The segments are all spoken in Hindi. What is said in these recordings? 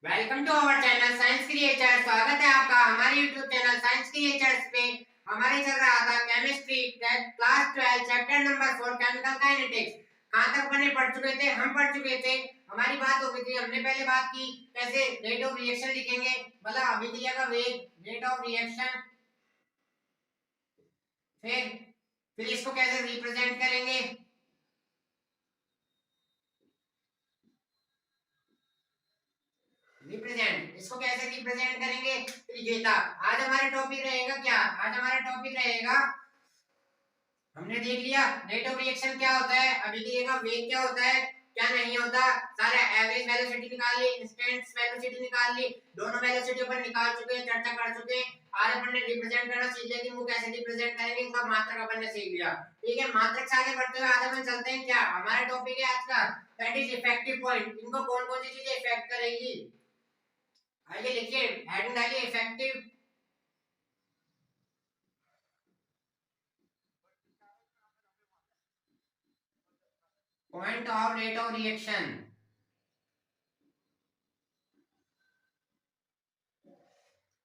Welcome to our channel science creature. स्वागत है आपका हमारे यूट्यूब चैनल साइंस क्रिएचर्स पे। हमारे चल रहा था chemistry class 12 chapter number 4 chemical kinetics. कहां तक पढ़ चुके थे? हम पढ़ चुके थे, हमारी बात हो गई थी। हमने पहले बात की कैसे रेट ऑफ रिएक्शन लिखेंगे, मतलब अभिक्रिया का वेग, रेट ऑफ रिएक्शन। फिर इसको कैसे रिप्रेजेंट करेंगे। रिप्रेजेंट इसको कैसे रिप्रेजेंट करेंगे, तो ये था। आज हमारा टॉपिक रहेगा क्या? आज हमारा टॉपिक रहेगा, हमने देख लिया रेट ऑफ रिएक्शन क्या होता है, अभिक्रिया का वेग क्या होता है, क्या नहीं होता। सारा एवरेज वेलोसिटी निकाल ली, इंस्टेंट वेलोसिटी निकाल ली, दोनों वेलोसिटी अपन निकाल चुके हैं, चर्चा कर चुके हैं। आज अपन ने रिप्रेजेंट करना सीख लिया कि वो कैसे रिप्रेजेंट करेंगे, इनका मात्रक अपन ने सीख लिया। ठीक है, मात्रक से आगे बढ़ते हुए आज अपन चलते हैं क्या हमारा टॉपिक है आज का, दैट इज इफेक्टिव पॉइंट। इनको कौन कौन सी चीजें इफेक्ट करेंगी, आइए लिखिए, हेडिंग डालिए effective point of rate of reaction.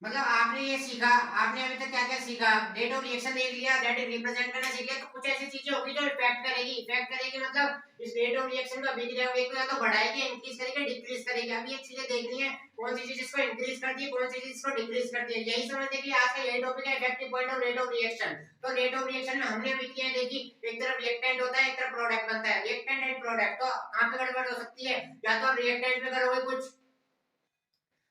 मतलब आपने ये सीखा, आपने अभी तक क्या क्या सीखा, रेट ऑफ रिएक्शन देख लिया, दैट इज रिप्रेजेंट करना सीख लिया। तो कुछ ऐसी चीजें होगी जो इफेक्ट करेगी। इफेक्ट करेगी मतलब इस रेट ऑफ रिएक्शन का अभिक्रिया वेग को या तो बढ़ाएगी, इंक्रीज करेगी, डिक्रीज करेगी। अभी ये चीजें देखनी है, कौन सी चीज इसको इंक्रीज करती है, कौन सी चीज इसको डिक्रीज करती है। यही समझने के लिए आज का यही टॉपिक है, effective point of rate of reaction. तो रेट ऑफ रिएक्शन में हमने अभिक्रिया देखी, एक तरफ रिएक्टेंट होता है, एक तरफ प्रोडक्ट बनता है। रिएक्टेंट एंड प्रोडक्ट, तो कहां पे गड़बड़ हो सकती है, या तो आप रिएक्टेंट पे करोगे कुछ,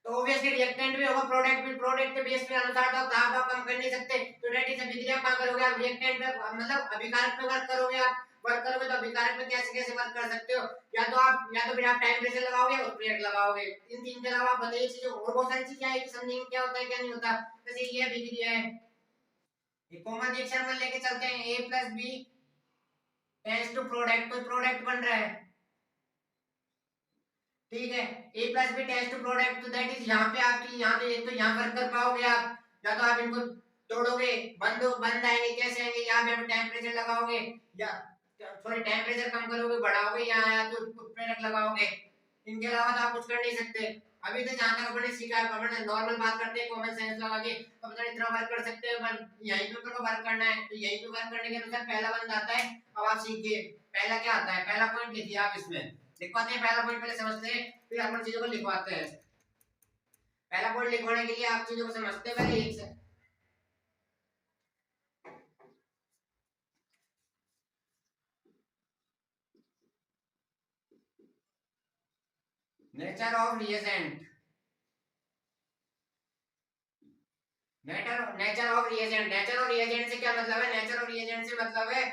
तो ऑब्वियसली रिएक्टेंट भी होगा, प्रोडक्ट भी, प्रोडक्ट के बेस पे अनुसार तो ताप आप कम कर नहीं सकते। तो दैट इज अभिक्रिया कहां करोगे आप, रिएक्टेंट पे, मतलब अभिकारक पे वर्क करोगे। आप वर्क करोगे तो अभिकारक में कैसे कैसे वर्क कर सकते हो, या तो फिर आप टाइम प्रेशर लगाओगे और प्रेशर लगाओगे। इन तीन के अलावा आप बताइए चीजें, और बहुत सारी चीजें आएगी समझेंगे क्या होता है क्या नहीं होता। जैसे ये अभिक्रिया है, एक कॉमन रिएक्शन में लेके चलते हैं, a plus B tends to product, तो प्रोडक्ट बन रहा है। ठीक है, A plus B tends to product, तो दैट इज यहाँ पे आपकी, यहाँ तो एक तो यहाँ वर्क कर पाओगे आप, या तो आप इनको तोड़ोगे, बंद आएंगे, कैसे आएंगे, यहाँ पे आप टेम्परेचर लगाओगे, या सॉरी टेम्परेचर कम करोगे बढ़ाओगे, यहाँ या तो प्रेरक लगाओगे। इनके अलावा तो आप कुछ कर नहीं सकते। अभी तो जहाँ तक अपने सीखा है, अपने नॉर्मल बात करते हैं कॉमन सेंस लगा के, तो अपना इतना वर्क कर सकते हैं, पर यहीं पे तो वर्क करना है, तो यहीं पे वर्क करने के अनुसार पहला बंद आता है। अब आप सीखिए पहला क्या आता है, पहला पॉइंट लिखिए आप, इसमें लिखवाते हैं पहला पॉइंट, पहले समझते हैं फिर अपन चीजों को लिखवाते हैं। पहला पॉइंट लिखवाने के लिए आप चीजों को समझते हैं पहले एक से। Nature of reagent, nature of reagent, nature of reagent से क्या मतलब है, नेचर ऑफ रिएजेंट से मतलब है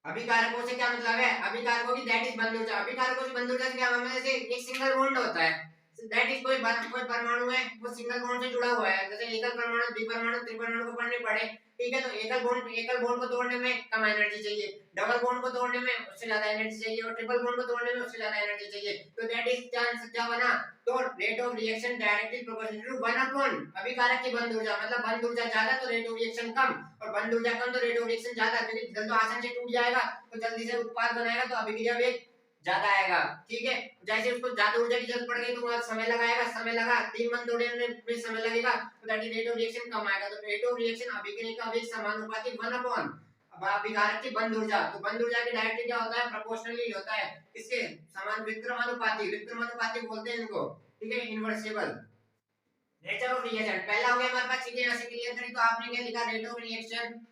अभिकारकों से क्या मतलब है, अभिकारकों की दैट इज बंद ऊर्जा। अभिकारकों की बंद ऊर्जा से क्या मतलब है, जैसे एक सिंगल बॉन्ड होता है, दैट इज कोई परमाणु है वो सिंगल बॉन्ड से जुड़ा हुआ है, जैसे एकल परमाणु, द्विपरमाणु, त्रिपरमाणु को पढ़ने पड़े। ठीक है, तो एकल बॉन्ड को तोड़ने में कम एनर्जी चाहिए, डबल बॉन्ड को तोड़ने में उससे ज्यादा एनर्जी चाहिए, और ट्रिपल बॉन्ड को तोड़ने में उससे ज्यादा एनर्जी चाहिए। तो दैट इज क्या बना, तो rate of reaction directly proportional to 1 upon अभिकारक की बंद ऊर्जा। मतलब बंद ऊर्जा ज्यादा तो रेट ऑफ रिएक्शन कम, और बंद ऊर्जा कम तो रेट ऑफ रिएक्शन ज्यादा, क्योंकि जल तो आसानी से टूट जाएगा, तो जल्दी से उत्पाद बनाएगा, तो अभिक्रिया वेग ज्यादा आएगा। ठीक है, जैसे उसको ज्यादा ऊर्जा की जरूरत पड़ गई तो वहां समय लगाएगा, समय लगा 3 बंद तोड़ने में समय लगेगा, तो that is rate of reaction कम आएगा। तो रेट ऑफ रिएक्शन अभिक्रिया का वेग समानुपाती 1 अपॉन अभिकारक की बंद ऊर्जा। तो बंद ऊर्जा की डायरेक्टली क्या होता है, प्रोपोर्शनली होता है किसके समान, विक्रमानुपाती, विक्रमानुपाती बोलते हैं इनको। ठीक है, इनवर्सिबल। नेचर ऑफ रिएक्शन पहला हो गया हमारे पास, चीजें ऐसे क्लियर करी, तो आपने क्या लिखा, rate of reaction,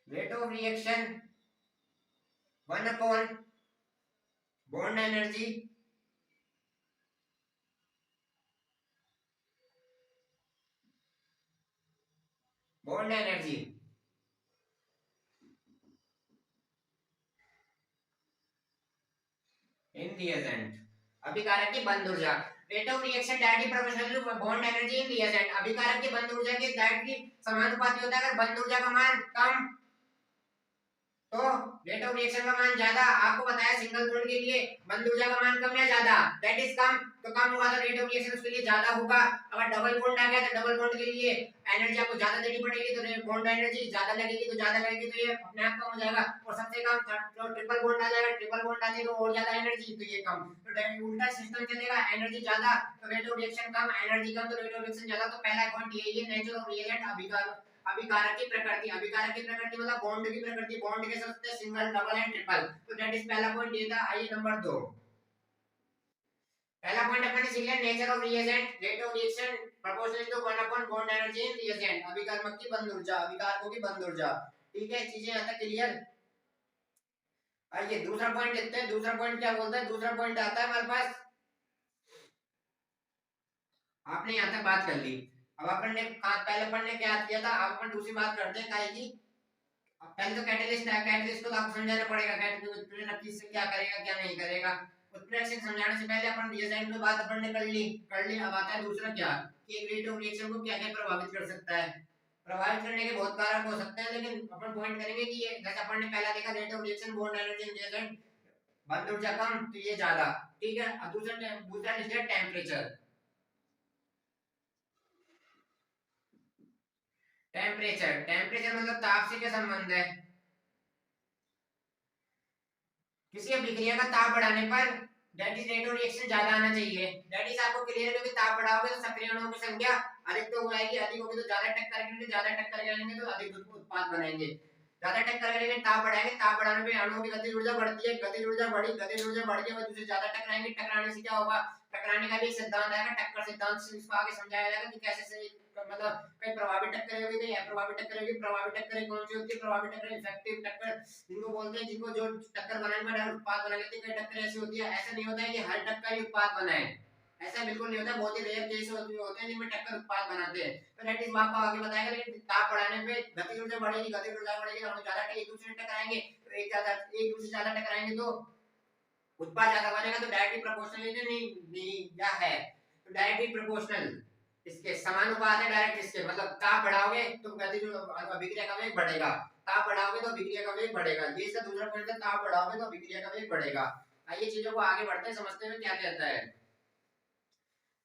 rate of reaction 1 upon bond energy bond energy in reagent, अभिकारक की बंद ऊर्जा। Rate of reaction directly proportional to bond energy in reagent, अभिकारक की बंद ऊर्जा के डायरेक्टली समानुपाती होता है। अगर बंद ऊर्जा का मान कम तो रेट ऑफ रिएक्शन का मान ज्यादा, आपको बताया सिंगल बॉन्ड के लिए बंद ऊर्जा का मान कम या ज्यादा, दैट इज कम, तो कम होगा तो रेट ऑफ रिएक्शन उसके लिए ज्यादा होगा। अगर डबल बॉन्ड आ गया तो डबल बॉन्ड के लिए एनर्जी आपको ज्यादा देनी पड़ेगी, तो बॉन्ड एनर्जी ज्यादा लगेगी, तो ज्यादा लगेगी तो ये अपने आप कम हो जाएगा। और सबसे कम तो ट्रिपल बॉन्ड आ जाएगा, ट्रिपल बॉन्ड आते तो और ज्यादा एनर्जी, तो ये कम, तो उल्टा सिस्टम चलेगा, एनर्जी ज्यादा तो रेट ऑफ रिएक्शन कम, एनर्जी कम तो रेट ऑफ रिएक्शन ज्यादा। तो पहला पॉइंट यही है, नेचर ऑफ रिएजेंट अभिकार, अभिकारक की प्रकृति, अभिकारक की प्रकृति मतलब बॉन्ड की प्रकृति, बॉन्ड के सकते सिंगल डबल एंड ट्रिपल, तो दैट इज पहला पॉइंट ये था। आइए नंबर 2, पहला पॉइंट अपन ने सीख लिया nature of reagent, rate of reaction proportional to 1 upon bond energy in reagent, अभिकारक की बंद ऊर्जा, अभिकारकों की बंद ऊर्जा। ठीक है, चीजें यहां तक क्लियर। आइए दूसरा पॉइंट देखते हैं, दूसरा पॉइंट क्या बोलता है। दूसरा पॉइंट आता है हमारे पास, आपने यहां तक बात कर ली, अब अपन ने पहले अपन ने क्या किया था, अब अपन दूसरी बात करते हैं काहे की। अब पहले तो कैटलिस्ट है, कैटलिस्ट को तो आपको समझाना पड़ेगा, कैटलिस्ट उत्प्रेरक किससे क्या करेगा क्या नहीं करेगा। उत्प्रेरक से समझाने से पहले अपन रिएजेंट में बात अपन ने कर ली। अब आता है दूसरा क्या, कि एक रेट ऑफ रिएक्शन को क्या क्या प्रभावित कर सकता है। प्रभावित करने के बहुत कारक हो सकते हैं, लेकिन अपन पॉइंट करेंगे कि ये जैसे अपन ने पहला देखा rate of reaction bond energy in reagent, बंद ऊर्जा कम तो ये ज्यादा। ठीक है, अब दूसरा दूसरा लिस्ट है टेम्परेचर। टेम्परेचर, टेम्परेचर मतलब ताप से क्या संबंध है। किसी अभिक्रिया का ताप बढ़ाने पर that is rate of reaction ज्यादा आना चाहिए। दैट इज आपको क्लियर है, क्योंकि ताप बढ़ाओगे तो सक्रिय अणुओं की संख्या अधिक तो हो जाएगी, अधिक होगी तो ज्यादा टक्कर करेंगे, ज्यादा टक्कर करेंगे तो अधिक उत्पाद बनाएंगे। ज्यादा टक्कर करेंगे, ताप बढ़ाएंगे, ताप बढ़ाने पे अणुओं की गतिज ऊर्जा बढ़ती है, गतिज ऊर्जा बढ़ी, गतिज ऊर्जा बढ़ के वो दूसरे ज्यादा टकराएंगे, टकराने से क्या होगा, टकराने का भी एक सिद्धांत आएगा, टक्कर सिद्धांत से इसको आगे समझाया जाएगा कि कैसे से मतलब कहीं प्रभावी टक्कर होगी, कहीं अप्रभावी टक्कर होगी। प्रभावी टक्कर कौन सी होती है, प्रभावी टक्कर इफेक्टिव टक्कर जिनको बोलते हैं, जिनको जो टक्कर बनाने में डायरेक्ट उत्पाद बना लेते हैं। कई टक्कर ऐसी होती है, ऐसा नहीं होता है कि हर टक्कर ही उत्पाद बनाए, ऐसा बिल्कुल नहीं होता, बहुत ही रेयर केस होते हैं जिनमें टक्कर उत्पाद बनाते हैं। तो दैट इज आपको आगे बताएगा, लेकिन ताप बढ़ाने पे गतिज ऊर्जा बढ़ेगी, गतिज ऊर्जा बढ़ेगी तो हम ज्यादा एक दूसरे से टकराएंगे, तो एक दूसरे से ज्यादा टकराएंगे तो उत्पाद ज्यादा बनेगा, तो डायरेक्टली प्रोपोर्शनल नहीं क्या है, तो डायरेक्टली प्रोपोर्शनल इसके समानुपात है डायरेक्ट इसके, मतलब ताप बढ़ाओगे तो गतिज अभिक्रिया का वेग बढ़ेगा, ताप बढ़ाओगे तो अभिक्रिया का वेग बढ़ेगा। ये इसका दूसरा पॉइंट है, ताप बढ़ाओगे तो अभिक्रिया का वेग बढ़ेगा। आइए चीजों को आगे बढ़ते हैं, समझते हैं क्या कहता है।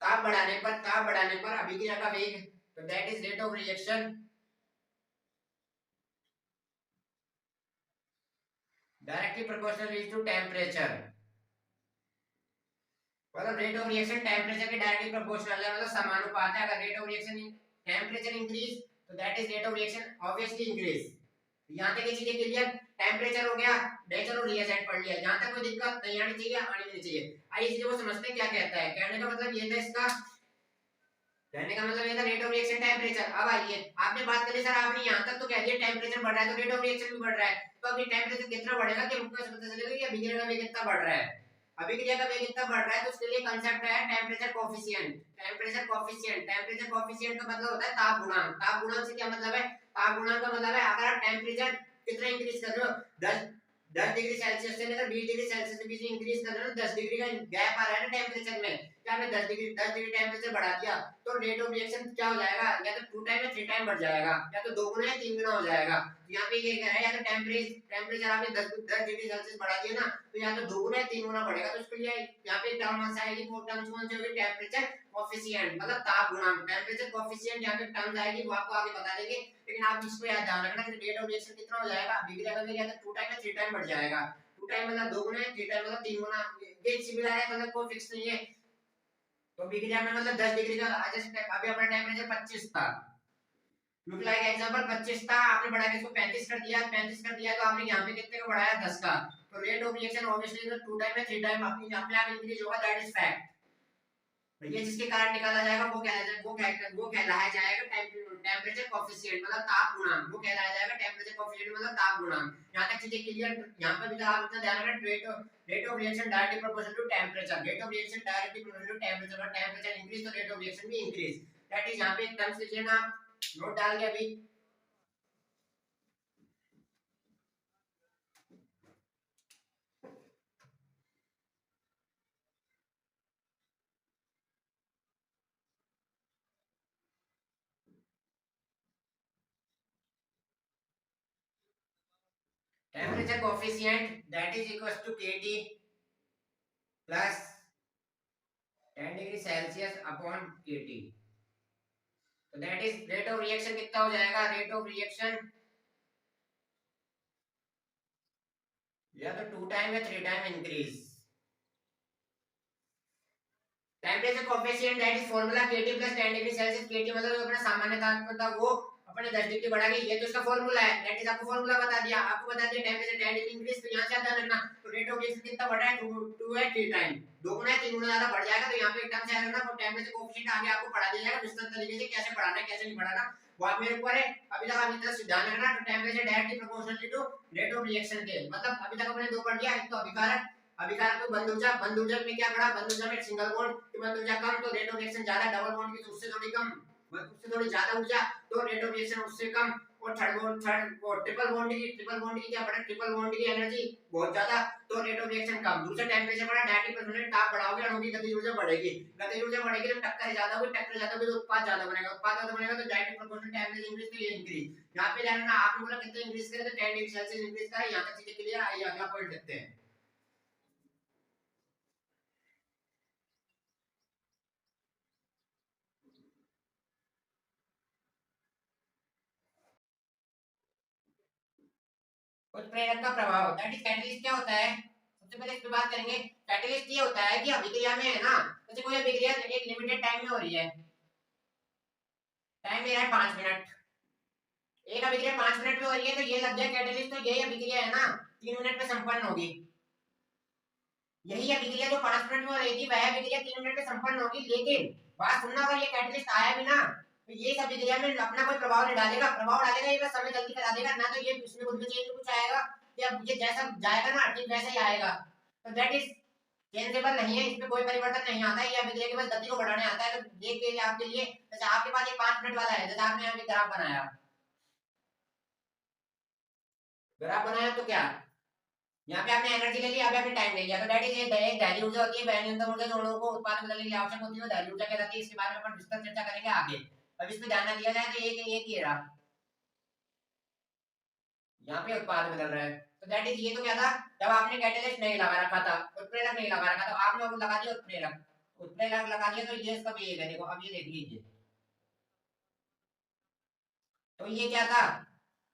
ताप बढ़ाने पर अभिक्रिया का वेग, तो that is rate of reaction directly proportional is to temperature, मतलब रेट ऑफ रिएक्शन टेम्परेचर के डायरेक्टली प्रोपोर्शनल है, मतलब समानुपात है। अगर rate of reaction temperature increase तो that is rate of reaction obviously increase. यहां तक ये चीजें क्लियर, टेम्परेचर हो गया, नेचर ऑफ रिएजेंट पढ़ लिया, यहां तक कोई दिक्कत नहीं आनी चाहिए, आनी नहीं चाहिए। आइए इस चीज को समझते हैं क्या कहता है। कहने का मतलब ये था इसका, कहने का मतलब ये था रेट ऑफ रिएक्शन टेम्परेचर। अब आइए, आपने बात करी सर, आपने यहां तक तो कह दिया टेम्परेचर बढ़ रहा है तो रेट ऑफ रिएक्शन भी बढ़ रहा है, तो अभी टेम्परेचर कितना बढ़ेगा कि हमको ऐसे पता चलेगा कि अभिक्रिया का वेग कितना बढ़ रहा है। अभिक्रिया का वेग कितना बढ़ रहा है, तो उसके लिए कांसेप्ट है temperature coefficient. Temperature coefficient, temperature coefficient का मतलब होता है ताप गुणांक। ताप गुणांक से क्या मतलब है, ताप गुणांक का मतलब है अगर आप टेम्परेचर कितना इंक्रीज कर रहे हो, 10 डिग्री सेल्सियस से लेकर 20 डिग्री सेल्सियस के बीच में इंक्रीज कर रहे हो, 10 डिग्री का गैप आ रहा है ना टेम्परेचर में, क्या आपने 10 डिग्री टेम्परेचर बढ़ा दिया तो रेट ऑफ रिएक्शन क्या हो जाएगा, या तो 2 टाइम या 3 टाइम बढ़ जाएगा, या तो 2 गुना या 3 गुना हो जाएगा। तो यहाँ पे ये कह रहा है, या तो टेम्परेचर आपने 10 डिग्री सेल्सियस बढ़ा दिया ना, तो या तो 2 गुना या 3 गुना बढ़ेगा। तो उसके लिए यहाँ पे टर्म आएगी, वो टर्म्स कौन सी होगी, टेम्परेचर कोएफिशिएंट मतलब ताप गुणांक। टेम्परेचर कोएफिशिएंट यहाँ पे टर्म्स आएगी, वो आपको आगे बता देंगे, लेकिन आप इसको याद ध्यान रखना कि रेट ऑफ रिएक्शन कितना हो जाएगा, अभिक्रिया का वेग या तो 2 टाइम या 3 टाइम बढ़ जाएगा। 2 टाइम मतलब 2 गुना है, 3 टाइम मतलब 3 गुना। ये सिमिलर है, मतलब कोई फिक्स नहीं है। तो अभिक्रिया में मतलब 10 डिग्री का आज अभी अपना टेम्परेचर 25 था, लुक लाइक एग्जांपल 25 था, आपने बढ़ा के इसको 35 कर दिया, 35 कर दिया तो आपने यहाँ पे कितने का बढ़ाया, 10 का। तो रेट ऑफ रिएक्शन ऑब्वियसली तो 2 टाइम या 3 टाइम अपने आप इंक्रीज होगा, दैट इज फैक्ट। तो ये जिसके कारण निकाला जाएगा वो कहलाया जाएगा टेम्परेचर कोएफिशिएंट मतलब ताप गुणांक, वो कहलाया जाएगा टेम्परेचर कोएफिशिएंट मतलब ताप गुणांक। यहां तक चीजें क्लियर। यहां पर भी आप इतना ध्यान रखना, rate of reaction directly proportional to temperature, rate of reaction directly proportional to temperature, और टेम्परेचर इंक्रीज तो रेट ऑफ रिएक्शन भी इंक्रीज। दैट इज यहां पे एक टर्म्स लीजिए ना, नोट डाल के अभी। Temperature coefficient that is equals to kT plus 10 degree Celsius upon kT। तो that is rate of reaction कितना हो जाएगा, रेट ऑफ रिएक्शन या तो 2 टाइम या 3 time increase. Temperature coefficient that is formula kT plus 10 degree Celsius. kT मतलब जो अपना सामान्य तापमान था वो अपने 10 डिग्री बढ़ा के, ये तो इसका फार्मूला है, दैट इज आपको फार्मूला बता दिया, आपको बता दिया टेम्परेचर 10 डिग्री इंक्रीज, तो यहां से ध्यान रखना। तो रेट ऑफ रिएक्शन कितना बढ़ा है, 2 है 3 टाइम, 2 गुना है 3 गुना ज्यादा बढ़ जाएगा। तो यहां पे एक टर्म से याद रखना, तो टेम्परेचर कोएफिशिएंट आगे आपको पढ़ा दिया जाएगा विस्तृत तरीके से, कैसे पढ़ाना है कैसे नहीं पढ़ाना वो आप मेरे ऊपर है। अभी तक आप इतना ध्यान रखना, तो temperature directly proportional to rate of reaction के, मतलब अभी तक अपने दो पढ़ लिया, एक तो अभिकारक, अभिकारक में बंद ऊर्जा में क्या पड़ा, बंद ऊर्जा में सिंगल बॉन्ड की बंद ऊर्जा कम तो रेट ऑफ रिएक्शन ज्यादा, डबल बॉन्ड की तो उससे थोड़ी कम, उससे थोड़ी ज्यादा ऊर्जा तो रेट ऑफ रिएक्शन उससे कम। और थर्ड और ट्रिपल बॉन्ड की क्या पड़ा, ट्रिपल बॉन्ड की एनर्जी बहुत ज्यादा तो रेट ऑफ रिएक्शन कम। दूसरा टेंपरेचर बढ़ा, डायरेक्टली प्रोपोर्शनल ताप बढ़ाओगे अणु की गतिज ऊर्जा बढ़ेगी, गतिज ऊर्जा बढ़ेगी तो टक्कर ज्यादा होगी, टक्कर ज्यादा होगी तो उत्पाद ज्यादा बनेगा, उत्पाद ज्यादा बनेगा तो डायरेक्टली प्रोपोर्शनल टेंपरेचर इंक्रीज, तो ये इंक्रीज। यहां पे ध्यान रखना, आपने बोला कितना इंक्रीज करे तो 10 डिग्री सेल्सियस इंक्रीज करा, यहां तक चीजें क्लियर। आइए अगला पॉइंट देखते हैं। उत्प्रेरक का प्रभाव दैट इज कैटलिस्ट क्या होता है, सबसे पहले इस पे बात करेंगे। कैटलिस्ट ये होता है कि अभिक्रिया में है ना, जैसे कोई अभिक्रिया एक लिमिटेड टाइम में हो रही है, टाइम मेरा है 5 मिनट, एक अभिक्रिया 5 मिनट में हो रही है, तो ये लग जाए कैटलिस्ट, तो यही अभिक्रिया है ना 3 मिनट में संपन्न होगी। यही अभिक्रिया जो 5 मिनट में हो रही थी वह अभिक्रिया 3 मिनट में संपन्न होगी, लेकिन बात सुनना, अगर ये कैटलिस्ट आया भी ना तो ये सब अभिक्रिया में अपना कोई प्रभाव नहीं डालेगा, प्रभाव डालेगा ये बस समय जल्दी करा देगा ना, तो ये उसमें कुछ भी चेंज कुछ आएगा या ये जैसा जाएगा ना ठीक वैसा ही आएगा। तो दैट इज चेंजेबल नहीं है, इसमें कोई परिवर्तन नहीं आता है, ये अभिक्रिया के बस गति को बढ़ाने आता है। तो देख के लिए आपके लिए, जैसे आपके पास एक 5 मिनट वाला है, जैसे आपने यहाँ पे ग्राफ बनाया, ग्राफ बनाया तो क्या, यहाँ पे आपने एनर्जी ले ली, यहाँ पे आपने टाइम ले लिया, तो दैट इज एक दहली ऊर्जा होती है, वह न्यूनतम ऊर्जा जो अणुओं को उत्पादन करने के लिए आवश्यक होती है, वो दहली ऊर्जा कहलाती है। इसके बारे में अपन विस्तार चर्चा करेंगे आगे। अब इस पे ध्यान न दिया जाए तो एक ही रहा, यहाँ पे उत्पाद बदल रहा है। तो दैट इज, ये तो क्या था, जब आपने कैटलिस्ट नहीं लगा रखा था, उत्प्रेरक नहीं लगा रखा, तो आपने वो लगा दिया उत्प्रेरक, उत्प्रेरक लगा दिया, तो ये इसका भी एक है, देखो अब ये देख लीजिए, तो ये क्या था,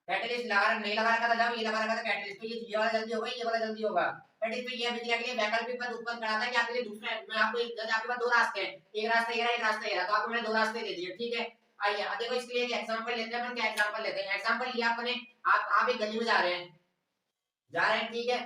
कैटलिस्ट लगा नहीं लगा रखा था, जब ये लगा रखा था कैटलिस्ट, तो ये वाला जल्दी होगा, ये वाला जल्दी होगा। दैट इज, तो ये अभिक्रिया के लिए वैकल्पिक पद उत्पन्न कराता है कि आपके लिए दूसरा, मैं आपको जैसे आपके पास दो रास्ते हैं, एक रास्ता ये रहा, एक रास्ता ये रहा, तो आपको मैंने दो रास्ते दे दिए, ठीक है। आइए अब देखो, इसके लिए एक एग्जांपल लेते हैं, अपन क्या एग्जांपल लेते हैं, एग्जांपल लिया आपने, आप एक गली में जा रहे हैं, ठीक है,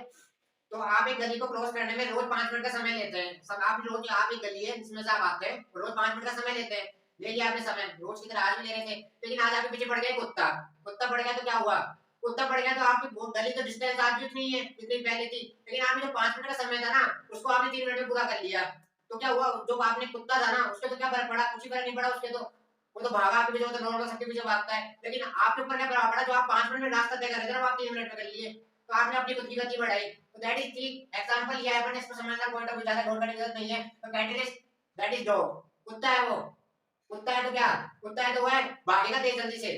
तो आप एक गली को क्रॉस करने में रोज 5 मिनट का समय लेते हैं, सब आप रोज, आप एक गली है जिसमें से आप आते हैं, रोज 5 मिनट का समय लेते हैं, ले लिया आपने समय, रोज की तरह आज भी ले रहे थे, लेकिन आज आपके पीछे पड़ गया कुत्ता, कुत्ता पड़ गया तो क्या हुआ, कुत्ता पड़ गया तो आपकी गली तो डिस्टेंस आज भी उतनी है जितनी पहले थी, लेकिन आपने जो 5 मिनट का समय था ना उसको आपने 3 मिनट में पूरा कर लिया, तो क्या हुआ, जो आपने कुत्ता था ना उसके तो क्या फर्क पड़ा, कुछ फर्क नहीं पड़ा उसके, तो वो तो भागा आपके पीछे, वो तो नॉर्मल सबके पीछे भागता है, लेकिन आपके ऊपर क्या प्रभाव पड़ा, जो आप 5 मिनट में रास्ता तय कर रहे थे ना आप 3 मिनट में कर लिए, तो आपने अपनी खुद की गति बढ़ाई। तो दैट इज दी एग्जांपल लिया है अपन, इसको समझने का पॉइंट ऑफ व्यू ज्यादा गौर करने की जरूरत नहीं है। तो कैटलिस्ट दैट इज डॉग, कुत्ता है वो, कुत्ता है तो क्या, कुत्ता है तो वह भागेगा तेज जल्दी से,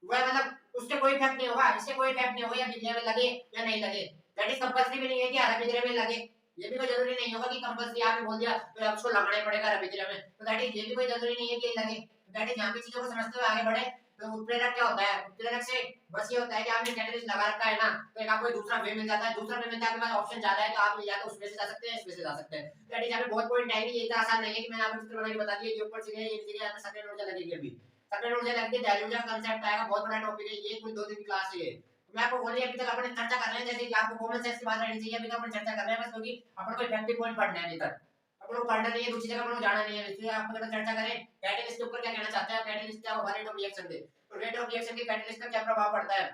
वह मतलब उससे कोई इफेक्ट नहीं होगा, इससे कोई इफेक्ट नहीं होगा, या बिजली में लगे या नहीं लगे, दैट इज कंपल्सरी भी नहीं है कि हर बिजली में लगे, ये भी कोई जरूरी नहीं होगा कि कंपल्सरी आपने बोल दिया तो अब उसको लगाना ही पड़ेगा हर बिजली में, तो दैट इज, ये भी कोई जरूरी नहीं है कि लगे। दैट इज, यहाँ पे चीजों को समझते हुए आगे बढ़े। तो उत्प्रेरक क्या होता है, उत्प्रेरक से बस ये होता है कि आपने कैटलिस्ट लगा रखा है ना, तो एक आपको दूसरा वे मिल जाता है, दूसरा वे मिलता है, आपके पास ऑप्शन ज्यादा है, तो आप या तो उसमें से जा सकते हैं इसमें से जा सकते हैं। दैट इज, यहाँ पे बहुत पॉइंट आएंगे, ये इतना आसान नहीं है कि मैंने आपको चित्र बना के बता दिया, ये ऊपर से ये नीचे यहाँ पे सेकंड ऊर्जा लगेगी, अभी सेकंड ऊर्जा लगती है, डायल ऊर्जा कांसेप्ट आएगा, बहुत बड़ा टॉपिक है ये, कुछ 2 दिन की क्लास है ये। मैं आपको बोलिए, अभी तक अपन चर्चा कर रहे हैं, जैसे कि आपको कॉमन सेंस की बात रहनी चाहिए, अभी तक अपन चर्चा कर रहे हैं बस, क्योंकि अपन को इफेक्टिव पॉइंट पढ़ना है अभी तक, अपन को पढ़ना नहीं है, दूसरी जगह अपन को जाना नहीं है, इसलिए आपको जब चर्चा करें कैटलिस्ट के ऊपर क्या कहना चाहते हैं, कैटलिस्ट क्या होगा, रेट ऑफ रिएक्शन दे, तो रेट ऑफ रिएक्शन के कैटलिस्ट का क्या प्रभाव पड़ता है,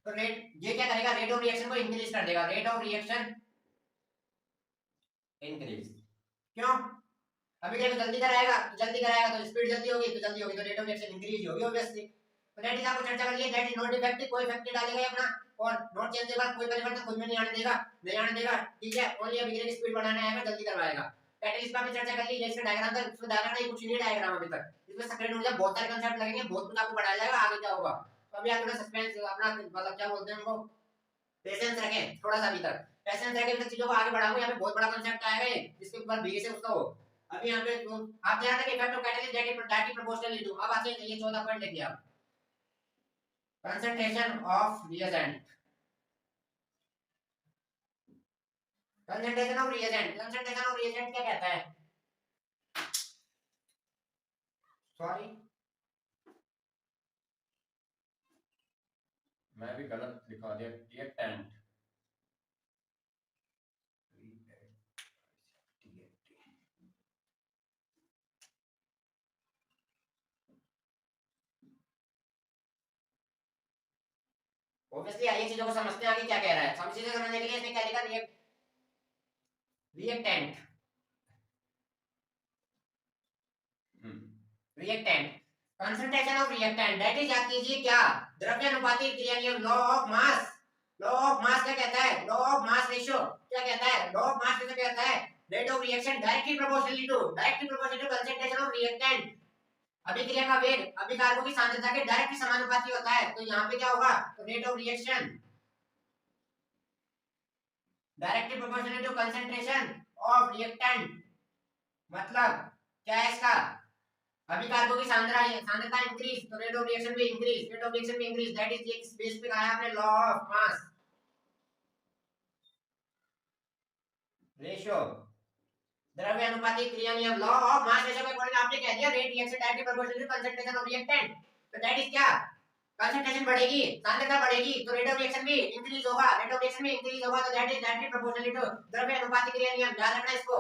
तो रेट ये क्या करेगा, रेट ऑफ रिएक्शन को इंक्रीज कर देगा, रेट ऑफ रिएक्शन इंक्रीज, क्यों, अभी जब जल्दी कराएगा तो स्पीड जल्दी होगी, तो रेट ऑफ रिएक्शन इंक्रीज होगी ऑब्वियसली। तो दैट इज, आपको चर्चा कर लिया, दैट इज नॉट इफेक्टिव, कोई इफेक्ट नहीं डालेगा अपना, और नॉट चेंजेबल, कोई परिवर्तन खुद में नहीं आने देगा, ठीक है, ओनली अभिक्रिया की स्पीड बढ़ाने आएगा, जल्दी करवाएगा। दैट इज, इस पर चर्चा कर ली, ये इसका डायग्राम था, इसमें डायग्राम नहीं कुछ नहीं, डायग्राम अभी तक इसमें सेकंड ऊर्जा बहुत सारे कांसेप्ट लगेंगे, बहुत कुछ आपको पढ़ाया जाएगा, आगे क्या होगा। तो अभी आप थोड़ा सस्पेंस अपना मतलब क्या बोलते हैं उनको, पेशेंस रखें थोड़ा सा, अभी तक पेशेंस रखें, अभी तक चीजों को आगे बढ़ाऊंगा। यहाँ पे बहुत बड़ा कांसेप्ट आएगा ये, जिसके ऊपर बेस है उसका वो। अभी यहाँ पे आप ध्यान रखें effect of catalyst that is proportional to. अब आते हैं ये 14 पॉइंट देखिए आप, concentration of reagent, concentration of reagent, concentration of reagent क्या कहता है, सॉरी मैं भी गलत लिखा दिया, रिएक्टेंट, ऑब्वियसली आइए चीजों को समझते हैं आगे क्या कह रहा है। सब चीजें समझने के लिए इसने क्या लिखा, reactant, reactant, concentration of reactant that is, याद कीजिए क्या, द्रव्यानुपाती क्रिया नियम, law of mass, law of मास क्या कहता है, लॉ ऑफ मास रेशियो क्या कहता है, लॉ ऑफ मास रेशियो कहता है rate of reaction directly proportional to concentration of reactant. अभिक्रिया का वेग अभिकारकों की सांद्रता के डायरेक्टली समानुपाती होता है, तो यहाँ पे क्या होगा, तो rate of reaction directly proportional to concentration of reactant, मतलब क्या है इसका, अभिकारकों की सांद्रता इंक्रीज तो रेट ऑफ रिएक्शन भी इंक्रीज, रेट ऑफ रिएक्शन भी इंक्रीज, दैट इज एक बेस पे कहा है आपने लॉ ऑफ मास रेशियो, द्रव्य अनुपाती क्रिया नियम, लॉ ऑफ मास रेशियो के अकॉर्डिंग आपने कह दिया rate reaction directly proportional to concentration of reactant, तो दैट इज क्या, कंसंट्रेशन बढ़ेगी सांद्रता बढ़ेगी तो रेट ऑफ रिएक्शन भी इंक्रीज होगा, रेट ऑफ रिएक्शन भी इंक्रीज होगा तो that is directly proportional to द्रव्य अनुपाती क्रिया नियम, याद रखना इसको।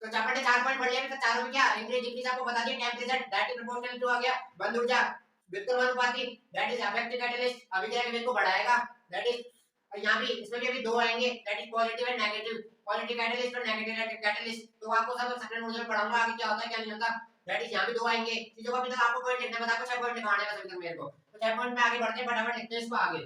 तो चापट ने 4 पॉइंट पढ़ लिया, तो चारों में क्या इंक्रीज डिक्रीज आपको बता दिया, temperature that is proportional to आ गया, बंद ऊर्जा व्युत्क्रमानुपाती दैट इज अफेक्टिव कैटलिस्ट, अभिक्रिया के वेग को बढ़ाएगा, दैट इज, और यहां भी इसमें भी अभी दो आएंगे that is positive and negative, positive catalyst और नेगेटिव कैटलिस्ट, तो आपको सब सेकंड मोड में पढ़ाऊंगा आगे क्या होता है क्या नहीं होता, दैट इज यहां भी दो आएंगे चीजों का, अभी तक आपको पॉइंट लिखना बता, कुछ पॉइंट लिखवाने हैं अभी तक मेरे को, तो 6 पॉइंट पे आगे बढ़ते हैं, फटाफट लिखते हैं इसको आगे।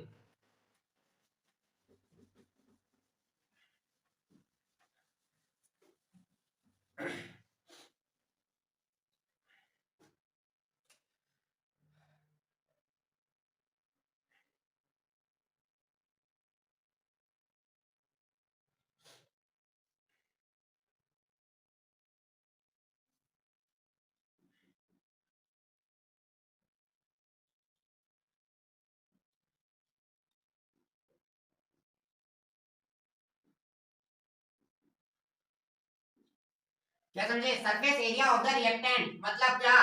क्या समझे, surface area of the reactant मतलब क्या,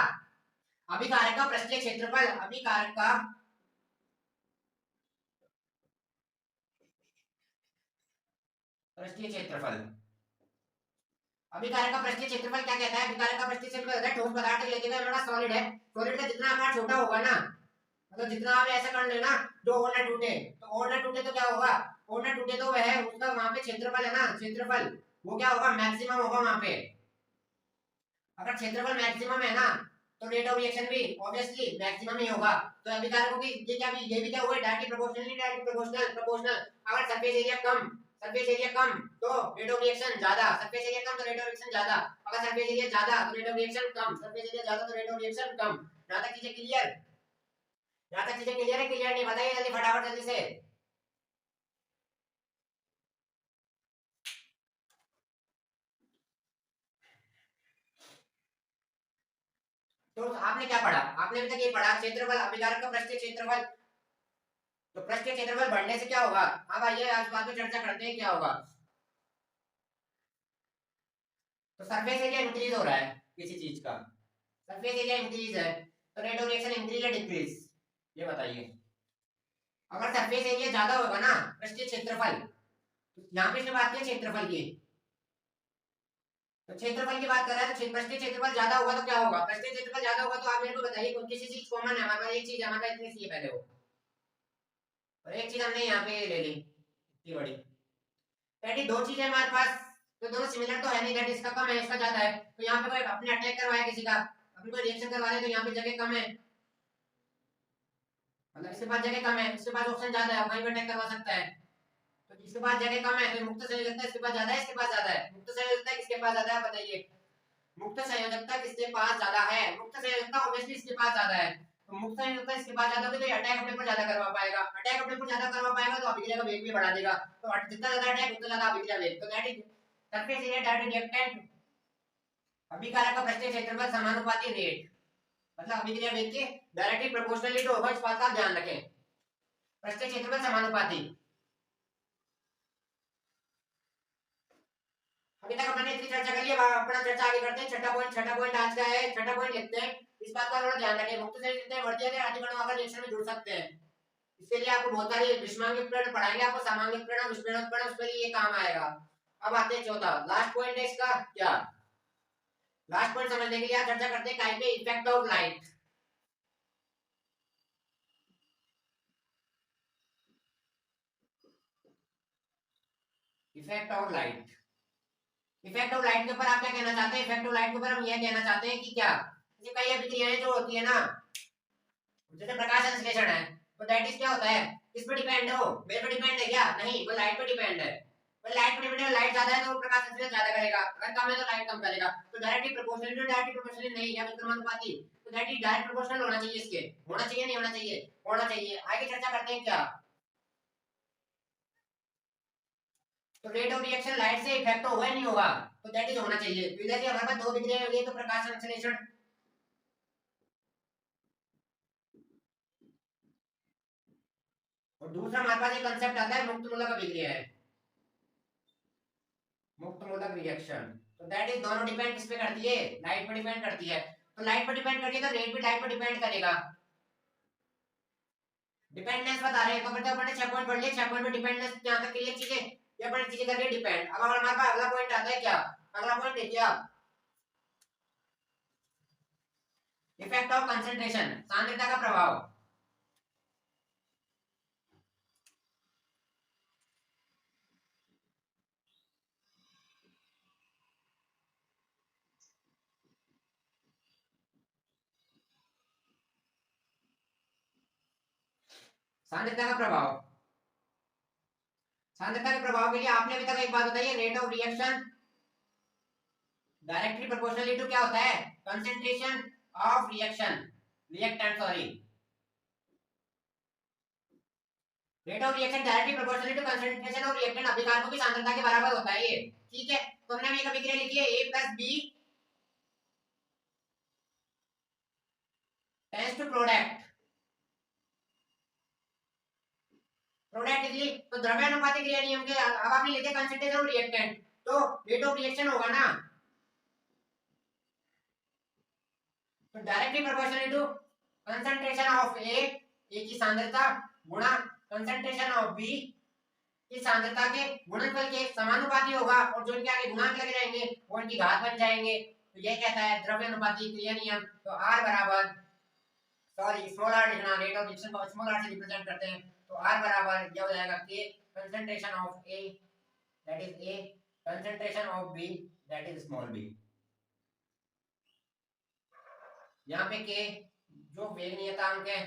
अभिकारक का पृष्ठीय क्षेत्रफल, अभिकारक का पृष्ठीय क्षेत्रफल, अभिकारक का पृष्ठीय क्षेत्रफल क्या कहता है, अभिकारक का पृष्ठीय क्षेत्रफल ठोस पदार्थ के लिए हमारा सॉलिड है, सॉलिड का जितना आकार छोटा होगा ना, मतलब जितना आप ऐसा कर लेना जो और न टूटे, तो और न टूटे तो क्या होगा, और न टूटे तो वह उसका वहां पे क्षेत्रफल है ना, क्षेत्रफल वो क्या होगा, मैक्सिमम होगा वहां पे, अगर क्षेत्रफल मैक्सिमम है ना तो रेट ऑफ रिएक्शन भी ऑब्वियसली मैक्सिमम ही होगा, तो अभिकारकों की ये भी क्या हुआ, directly proportionally, directly proportional, proportional, अगर सरफेस एरिया कम, सरफेस एरिया कम तो रेट ऑफ रिएक्शन ज्यादा, सरफेस एरिया कम तो रेट ऑफ रिएक्शन ज्यादा, अगर सरफेस एरिया ज्यादा तो rate of reaction come, surface area ज्यादा तो रेट ऑफ रिएक्शन कम। यहां तक चीजें क्लियर, यहां तक चीजें क्लियर है, क्लियर नहीं बताइए जल्दी फटाफट जल्दी से। तो आपने क्या पढ़ा, आपने अभी तक ये पढ़ा क्षेत्रफल, अभिकारक का पृष्ठीय क्षेत्रफल, तो पृष्ठीय क्षेत्रफल बढ़ने से क्या होगा, अब आइए आज बात पे चर्चा करते हैं क्या होगा। तो सरफेस एरिया इंक्रीज हो रहा है किसी चीज का, सरफेस एरिया इंक्रीज है तो रेट ऑफ रिएक्शन इंक्रीज या डिक्रीज, ये बताइए। अगर सरफेस एरिया ज्यादा होगा ना, पृष्ठीय क्षेत्रफल, तो यहाँ पे इसने बात की क्षेत्रफल की, तो क्षेत्रफल की बात कर रहा है, तो पृष्ठीय क्षेत्रफल ज्यादा होगा तो क्या होगा, पृष्ठीय क्षेत्रफल ज्यादा होगा तो आप मेरे को बताइए कौन किसी चीज कॉमन है हमारे पास, एक चीज हमारे पास इतनी सी है पहले वो, और एक चीज हमने यहाँ पे ले ली इतनी बड़ी, दैट दो चीजें हमारे पास, तो दोनों सिमिलर तो है नहीं, दैट इसका कम है इसका ज्यादा है, तो यहाँ पे कोई अपने अटैक करवाया किसी का, अपने कोई रिएक्शन करवा रहे तो यहाँ पे जगह कम है, मतलब इसके पास जगह कम है, इसके पास ऑप्शन ज्यादा है, कहीं भी अटैक करवा सकता है, तो जिसके पास जगह कम है तो मुक्त संयोजकता इसके पास ज्यादा है, इसके पास ज्यादा है, मुक्त संयोजकता किसके पास ज्यादा है बताइए, मुक्त संयोजकता किसके पास ज्यादा है, मुक्त संयोजकता ऑब्वियसली इसके पास ज्यादा है, तो मुक्त संयोजकता इसके बाद ज्यादा होगी तो ये अटैक अपने पर ज्यादा करवा पाएगा, अटैक अपने पर ज्यादा करवा पाएगा तो अभिक्रिया का वेग भी बढ़ा देगा, तो जितना ज्यादा अटैक उतना ज्यादा अभिक्रिया वेग, तो that is surface area that reactant अभिकारक का पृष्ठीय क्षेत्रफल समानुपाती रेट, मतलब अभिक्रिया वेग के डायरेक्टली प्रोपोर्शनली टू होगा, इस बात का ध्यान रखें, पृष्ठीय क्षेत्रफल समानुपाती। अभी तक अपने इतनी चर्चा कर ली, अपना चर्चा आगे करते हैं। छठा पॉइंट आज का है, छठा पॉइंट लिखते हैं, इस बात का थोड़ा ध्यान रखें, मुक्त संयोजक कितने बढ़ती है अधिकरणों अगर रिएक्शन में जुड़ सकते हैं, इसके लिए आपको बहुत सारी विषमांग विपणन पढ़ाएंगे, आपको सामान्य विपणन विस्फोटन विपणन उसके लिए ये काम आएगा। अब आते हैं चौथा लास्ट पॉइंट है इसका क्या, लास्ट पॉइंट समझने के लिए आप चर्चा करते हैं काई पे effect of light. Effect of light, effect of light के ऊपर आप क्या कहना चाहते हैं, इफेक्ट ऑफ लाइट के ऊपर हम यह कहना चाहते हैं कि क्या, जैसे कई अभिक्रियाएं जो होती है ना, जैसे प्रकाश संश्लेषण है, तो दैट इज क्या होता है, किस पे डिपेंड है, वो मेरे पे डिपेंड है क्या, नहीं वो लाइट पे डिपेंड है, वो लाइट पे डिपेंड है, लाइट ज्यादा है तो प्रकाश संश्लेषण ज्यादा करेगा, अगर कम है तो लाइट कम करेगा, तो directly proportional to directly proportional नहीं या विकर्मानुपाती, तो दैट इज डायरेक्ट प्रोपोर्शनल होना चाहिए, इसके होना चाहिए नहीं होना चाहिए, होना चाहिए। आगे चर्चा करते हैं क्या, तो रेट ऑफ रिएक्शन लाइट से इफेक्ट होगा नहीं होगा, तो दैट इज होना चाहिए, तो इधर से हमारे पास दो अभिक्रियाएं हो गई, तो प्रकाश संश्लेषण और दूसरा हमारे पास एक कांसेप्ट आता है मुक्त मूलक अभिक्रिया है, मुक्त मूलक रिएक्शन, तो दैट इज दोनों डिपेंड किस पे करती है, लाइट पे डिपेंड करती है, तो लाइट पे डिपेंड करती है तो रेट भी लाइट पे डिपेंड करेगा, डिपेंडेंस बता रहे हैं, तो मतलब अपने 6 पॉइंट पढ़ लिए, 6 पॉइंट पे डिपेंडेंस यहां तक क्लियर चीजें, ये अपने चीजें करके डिपेंड। अब अगर हमारे पास अगला पॉइंट आता है क्या, अगला पॉइंट देखिए आप, इफेक्ट ऑफ कंसंट्रेशन, सांद्रता का प्रभाव, सांद्रता का प्रभाव, सांद्रता के प्रभाव के लिए आपने अभी तक एक बात बताई है, rate of reaction directly proportionally to क्या होता है, concentration of reaction, reactant sorry, rate of reaction directly proportionally to concentration of reactant अभिकारकों की सांद्रता के बराबर होता है ये, ठीक है, तो हमने अभी एक अभिक्रिया लिखी है A + B tends to product, product इसलिए तो द्रव्यानुपातिक क्रिया नियम के अब आपने लिखे कंसंट्रेशन ऑफ रिएक्टेंट, तो रेट ऑफ रिएक्शन होगा ना, तो directly proportional to concentration of A की सांद्रता गुणा कंसंट्रेशन ऑफ बी की सांद्रता के गुणनफल के समानुपाती होगा, और जो इनके आगे गुणांक लगे रहेंगे वो इनकी घात बन जाएंगे, तो ये कहता है द्रव्यानुपातिक क्रिया नियम, तो R बराबर, सॉरी स्मॉल r लिखना, रेट ऑफ रिएक्शन को स्मॉल r से रिप्रेजेंट करते हैं, तो R बराबर क्या हो जाएगा, K concentration of A that is A concentration of B that is small b, यहाँ पे K जो वेग नियतांक है,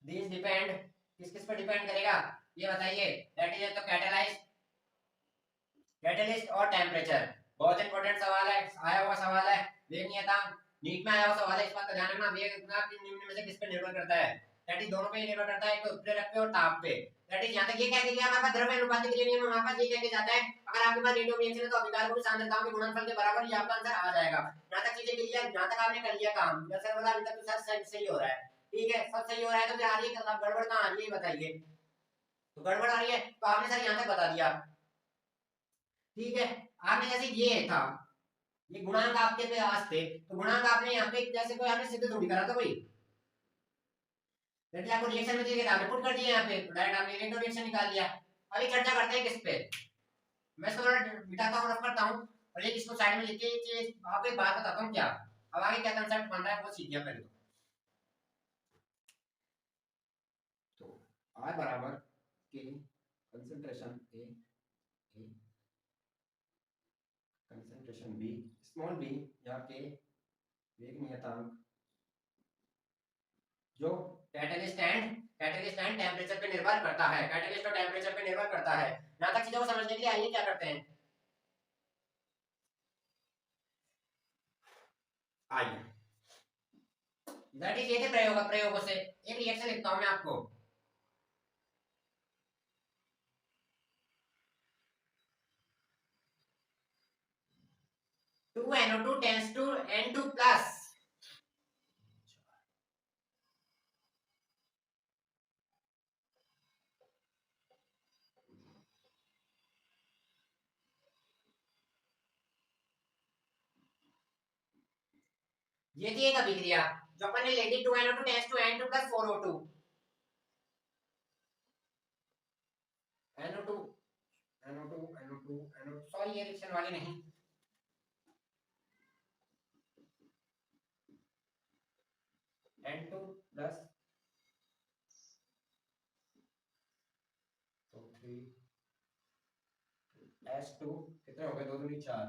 दिस डिपेंड किस किस पर डिपेंड करेगा ये बताइए, दैट इज तो कैटालाइज, कैटलिस्ट और टेम्परेचर, बहुत इंपॉर्टेंट सवाल है, आया हुआ सवाल है, वेग नियतांक नीट में आया हुआ सवाल है, इस बात का ध्यान रखना, वेग इतना निम्न में से किस पे निर्भर करता है, दैट इज दोनों पे निर्भर करता है, एक तो उत्प्रेरक पे और ताप पे, दैट इज यहां तक ये कह के गया हमारे पास द्रव्यानुपातिक क्रिया नियम, हमारे पास ये कह के जाता है अगर आपके पास रेट ऑफ रिएक्शन है तो अभिकारकों की सांद्रताओं के गुणनफल के बराबर, ये आपका आंसर आ जाएगा। यहां तक चीजें क्लियर, यहां तक आपने कर लिया काम, जैसे बोला अभी तक तो सब सही हो रहा है, ठीक है, सब सही हो रहा है, तो फिर आ रही है गड़बड़ कहां आ रही है बताइए, तो गड़बड़ आ रही है तो आपने सर यहां तक बता दिया, ठीक है, आपने जैसे ये था, ये गुणांक आपके पास थे, तो गुणांक आपने यहाँ पे जैसे कोई आपने सिद्ध थोड़ी करा था कोई, जैसे आपको रिएक्शन में दिए गए आपने पुट कर दिया यहाँ पे, तो डायरेक्ट आपने रेट ऑफ रिएक्शन निकाल लिया। अभी चर्चा करते हैं किस पे, मैं इसको थोड़ा मिटाता हूँ, रफ करता हूँ, और एक इसको साइड में लिख के आपको एक बात बताता हूँ क्या, अब आगे क्या कंसेप्ट बन रहा है वो सीख गया पहले, तो R बराबर K concentration A concentration B small b या K वेग नियतांक जो कैटलिस्ट एंड टेम्परेचर पे निर्भर करता है, कैटलिस्ट और टेम्परेचर पे निर्भर करता है। यहां तक चीजों को समझने के लिए आइए क्या करते हैं, आइए दैट इज ये थे प्रयोगों से। एक रिएक्शन लिखता हूं मैं आपको। 2NO2 tends to N2 plus। ये थी एक अभिक्रिया जो अपन ने ले ली। 2NO2 tends to N2 plus 4O2। NO2 NO2 NO2 NO2 sorry, ये रिएक्शन वाली नहीं। N2 plus तो 3 S2 कितने हो गए, 2 दूनी 4।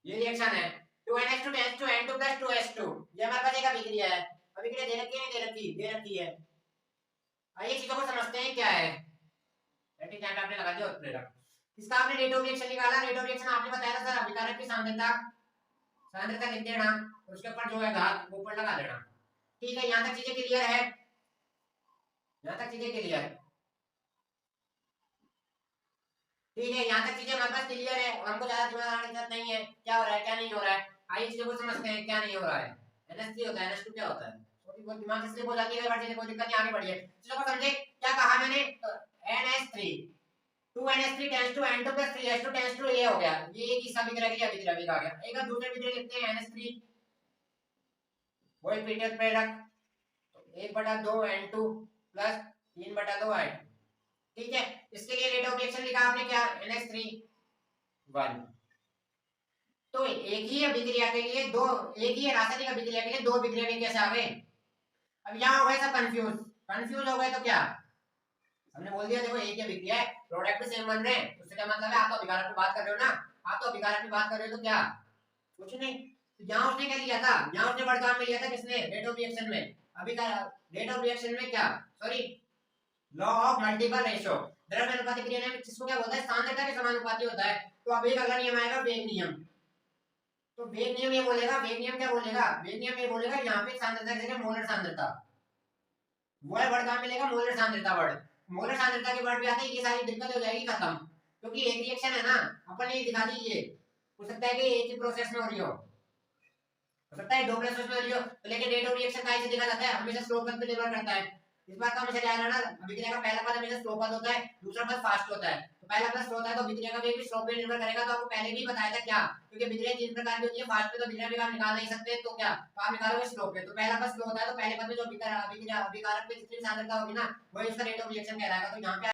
ये रिएक्शन है। 2NH2 tends to N2 plus 2S2। ये हमारे पास एक अभिक्रिया है। अभिक्रिया दे रखी है, दे रखी है। आइए चीजों को समझते हैं क्या है। लेकिन टाइम आपने लगा दिया उत्प्रेरक। इसका आपने रेट ऑफ रिएक्शन निकाला। रेट ऑफ रिएक्शन आपने बताया था सर, अभिकारक की सांद्रता लिख देना, उसके ऊपर जो है घात वो ऊपर लगा देना। ठीक है, यहां तक चीजें क्लियर है? यहां तक चीजें क्लियर है? ठीक है, यहाँ तक चीजें हमारे पास क्लियर है और हमको ज्यादा दिमाग लगाने की जरूरत नहीं है क्या हो रहा है क्या नहीं हो रहा है। आइए चीजों को समझते हैं क्या नहीं हो रहा है। NH3 होता है, NH2 क्या होता है? थोड़ी बहुत दिमाग से स्लिप हो जाती है, बट चीजें कोई दिक्कत नहीं, आगे बढ़िए। चीजों को समझे क्या कहा मैंने। NH3 2NH3 tends to N2 plus 3S2 tends to ये हो गया। ये एक हिस्सा अभिक्रिया की अभिक्रिया भी आ गया। एक बार दूसरे अभिक्रिया लिखते हैं NH3 वही पीटर प्रेरक, तो 1/2 N2 प्लस 3/2 I2। ठीक है, इसके लिए रेट ऑफ रिएक्शन लिखा आपने क्या, NH3 1। तो एक ही अभिक्रिया के लिए दो, एक ही रासायनिक अभिक्रिया के लिए दो अभिक्रिया के कैसे आ गए। अब यहाँ हो गए सब कंफ्यूज हो गए तो क्या, हमने बोल दिया देखो एक ही अभिक्रिया है, प्रोडक्ट भी सेम बन रहे हैं, उससे क्या मतलब है, आप तो अभिकारक की बात कर रहे हो ना, आप तो अभिकारक की बात कर रहे हो तो क्या, कुछ नहीं। तो यहाँ उसने क्या लिया था, यहाँ उसने वर्तमान में लिया था किसने, रेट ऑफ रिएक्शन में। अभिकारक रेट ऑफ रिएक्शन में क्या, sorry, law of multiple ratio, द्रव्यानुपाती क्रिया में जिसको क्या बोलता है, सांद्रता के समानुपाती होता है। तो अब एक अगला नियम आएगा, वेग नियम। तो वेग नियम ये बोलेगा, वेग नियम क्या बोलेगा, वेग नियम ये बोलेगा यहाँ पे सांद्रता की जगह मोलर सांद्रता, वर्ड वर्ड कहाँ मिलेगा, मोलर सांद्रता वर्ड। मोलर सांद्रता के वर्ड भी आते हैं, ये सारी दिक्कत हो जाएगी खत्म, क्योंकि एक रिएक्शन है ना, अपन ने दिखा दी, ये हो सकता है कि एक ही प्रोसेस में हो रही हो सकता है दो प्रोसेस में हो रही हो, तो लेकिन रेट ऑफ रिएक्शन कैसे देखा जाता है, हमेशा स्लोप पर निर्भर करता है। इस बात का हमेशा ध्यान रखना, अभिक्रिया का पहला पद हमेशा स्लो पद होता है, दूसरा पद फास्ट होता है। तो पहला पद स्लो होता है तो अभिक्रिया का वेग भी स्लो पे निर्भर करेगा। तो आपको पहले भी बताया था क्या, क्योंकि अभिक्रिया तीन प्रकार की होती है, फास्ट पे तो अभिक्रिया वेग आप निकाल नहीं सकते, तो क्या, तो आप निकालोगे स्लो पे। तो पहला पद स्लो होता है, तो पहले पद में जो अभिकारक पे जितनी सांद्रता होगी ना, वही उसका रेट ऑफ रिएक्शन कहलाएगा। तो यहाँ पे